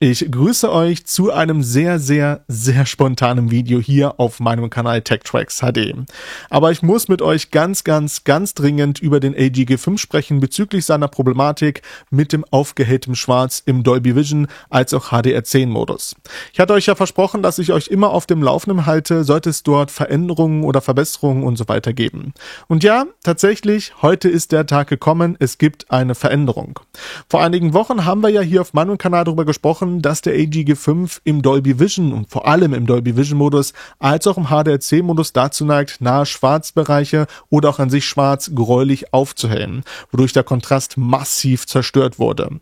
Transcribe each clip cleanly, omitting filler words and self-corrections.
Ich grüße euch zu einem sehr, sehr, sehr spontanen Video hier auf meinem Kanal TechTracks HD. Aber ich muss mit euch ganz dringend über den LG G5 sprechen bezüglich seiner Problematik mit dem aufgehelltem Schwarz im Dolby Vision als auch HDR10-Modus. Ich hatte euch ja versprochen, dass ich euch immer auf dem Laufenden halte, sollte es dort Veränderungen oder Verbesserungen und so weiter geben. Und ja, tatsächlich, heute ist der Tag gekommen, es gibt eine Veränderung. Vor einigen Wochen haben wir ja hier auf meinem Kanal darüber gesprochen, dass der LG G5 im Dolby Vision und vor allem im Dolby Vision Modus als auch im HDR10 Modus dazu neigt, nahe Schwarzbereiche oder auch an sich schwarz gräulich aufzuhellen, wodurch der Kontrast massiv zerstört wurde.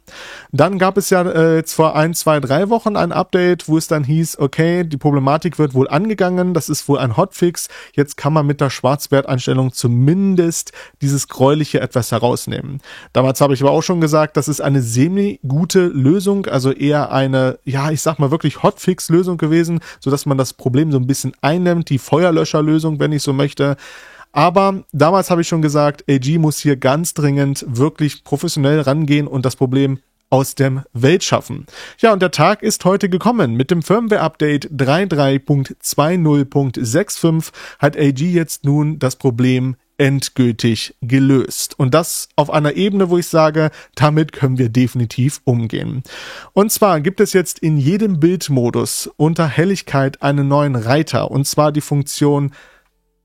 Dann gab es ja jetzt vor 1, 2, 3 Wochen ein Update, wo es dann hieß, okay, die Problematik wird wohl angegangen, das ist wohl ein Hotfix, jetzt kann man mit der Schwarzwerteinstellung zumindest dieses gräuliche etwas herausnehmen. Damals habe ich aber auch schon gesagt, das ist eine semi-gute Lösung, also eher eine, ja, ich sag mal wirklich Hotfix-Lösung gewesen, sodass man das Problem so ein bisschen einnimmt, die Feuerlöscherlösung, wenn ich so möchte. Aber damals habe ich schon gesagt, LG muss hier ganz dringend wirklich professionell rangehen und das Problem aus der Welt schaffen. Ja, und der Tag ist heute gekommen. Mit dem Firmware-Update 3.3.20.65 hat LG jetzt nun das Problem endgültig gelöst. Und das auf einer Ebene, wo ich sage, damit können wir definitiv umgehen. Und zwar gibt es jetzt in jedem Bildmodus unter Helligkeit einen neuen Reiter, und zwar die Funktion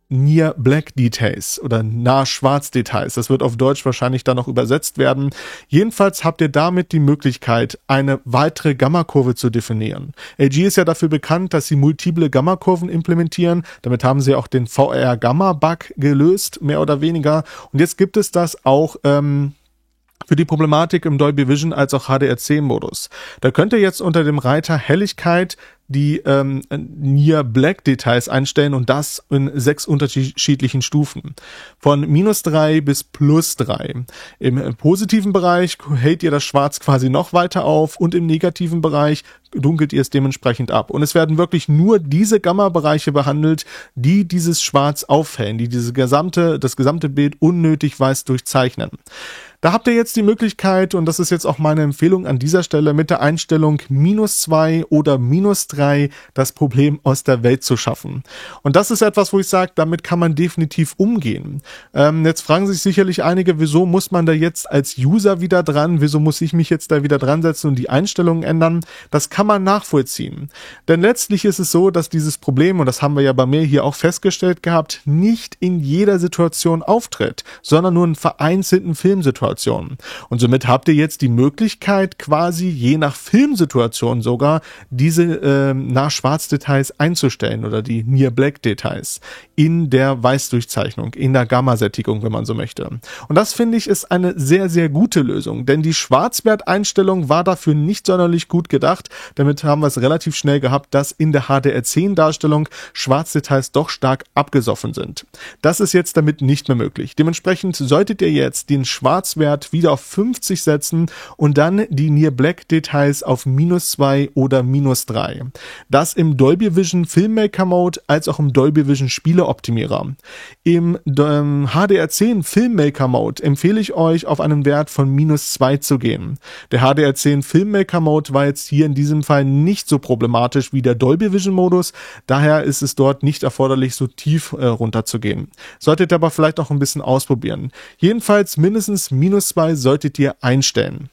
Near Black Details oder nah Schwarz Details. Das wird auf Deutsch wahrscheinlich dann noch übersetzt werden. Jedenfalls habt ihr damit die Möglichkeit, eine weitere Gammakurve zu definieren. LG ist ja dafür bekannt, dass sie multiple Gammakurven implementieren. Damit haben sie auch den VR-Gamma-Bug gelöst, mehr oder weniger. Und jetzt gibt es das auch für die Problematik im Dolby Vision als auch HDR10-Modus. Da könnt ihr jetzt unter dem Reiter Helligkeit die Near Black Details einstellen und das in 6 unterschiedlichen Stufen. Von -3 bis +3. Im positiven Bereich hält ihr das Schwarz quasi noch weiter auf und im negativen Bereich dunkelt ihr es dementsprechend ab. Und es werden wirklich nur diese Gamma-Bereiche behandelt, die dieses Schwarz aufhellen, die das gesamte Bild unnötig weiß durchzeichnen. Da habt ihr jetzt die Möglichkeit, und das ist jetzt auch meine Empfehlung an dieser Stelle, mit der Einstellung -2 oder -3 das Problem aus der Welt zu schaffen. Und das ist etwas, wo ich sage, damit kann man definitiv umgehen. Jetzt fragen sich sicherlich einige, wieso muss man da jetzt als User wieder dran, wieso muss ich mich jetzt da wieder dran setzen und die Einstellungen ändern? Das kann man nachvollziehen. Denn letztlich ist es so, dass dieses Problem, und das haben wir ja bei mir hier auch festgestellt gehabt, nicht in jeder Situation auftritt, sondern nur in vereinzelten Filmsituationen. Und somit habt ihr jetzt die Möglichkeit, quasi je nach Filmsituation sogar diese nach Schwarzdetails einzustellen oder die Near Black Details in der Weißdurchzeichnung, in der Gamma-Sättigung, wenn man so möchte. Und das finde ich ist eine sehr, sehr gute Lösung, denn die Schwarzwerteinstellung war dafür nicht sonderlich gut gedacht. Damit haben wir es relativ schnell gehabt, dass in der HDR10-Darstellung Schwarzdetails doch stark abgesoffen sind. Das ist jetzt damit nicht mehr möglich. Dementsprechend solltet ihr jetzt den Schwarzwert wieder auf 50 setzen und dann die Near Black Details auf -2 oder -3. Das im Dolby Vision Filmmaker Mode als auch im Dolby Vision Spieleoptimierer. Im HDR10 Filmmaker Mode empfehle ich euch, auf einen Wert von -2 zu gehen. Der HDR10 Filmmaker Mode war jetzt hier in diesem Fall nicht so problematisch wie der Dolby Vision Modus, daher ist es dort nicht erforderlich, so tief runterzugehen. Solltet ihr aber vielleicht auch ein bisschen ausprobieren. Jedenfalls mindestens -2 solltet ihr einstellen.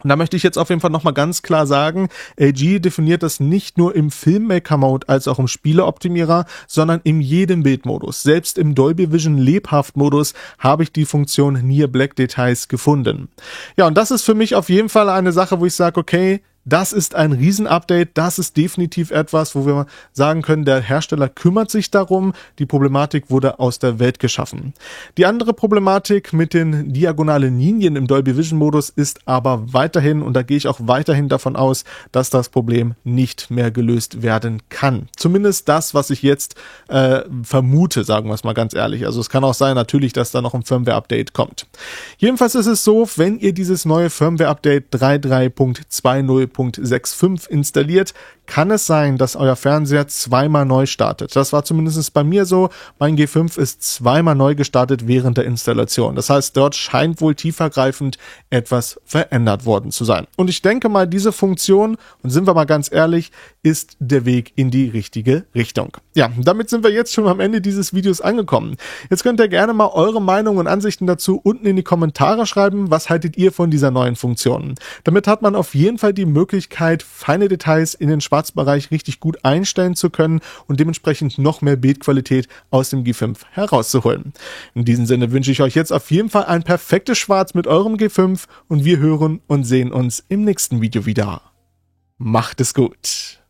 Und da möchte ich jetzt auf jeden Fall nochmal ganz klar sagen, LG definiert das nicht nur im Filmmaker-Mode als auch im Spieleoptimierer, sondern in jedem Bildmodus. Selbst im Dolby Vision Lebhaft-Modus habe ich die Funktion Near Black Details gefunden. Ja, und das ist für mich auf jeden Fall eine Sache, wo ich sage, okay, das ist ein Riesen-Update, das ist definitiv etwas, wo wir sagen können, der Hersteller kümmert sich darum, die Problematik wurde aus der Welt geschaffen. Die andere Problematik mit den diagonalen Linien im Dolby Vision Modus ist aber weiterhin, und da gehe ich auch weiterhin davon aus, dass das Problem nicht mehr gelöst werden kann. Zumindest das, was ich jetzt vermute, sagen wir es mal ganz ehrlich. Also es kann auch sein natürlich, dass da noch ein Firmware-Update kommt. Jedenfalls ist es so, wenn ihr dieses neue Firmware-Update 3.3.20 4.65 installiert, kann es sein, dass euer Fernseher zweimal neu startet. Das war zumindest bei mir so. Mein G5 ist zweimal neu gestartet während der Installation. Das heißt, dort scheint wohl tiefergreifend etwas verändert worden zu sein. Und ich denke mal, diese Funktion, und sind wir mal ganz ehrlich, ist der Weg in die richtige Richtung. Ja, damit sind wir jetzt schon am Ende dieses Videos angekommen. Jetzt könnt ihr gerne mal eure Meinung und Ansichten dazu unten in die Kommentare schreiben. Was haltet ihr von dieser neuen Funktion? Damit hat man auf jeden Fall die Möglichkeit, feine Details in den Schwarzbereich richtig gut einstellen zu können und dementsprechend noch mehr Bildqualität aus dem G5 herauszuholen. In diesem Sinne wünsche ich euch jetzt auf jeden Fall ein perfektes Schwarz mit eurem G5 und wir hören und sehen uns im nächsten Video wieder. Macht es gut!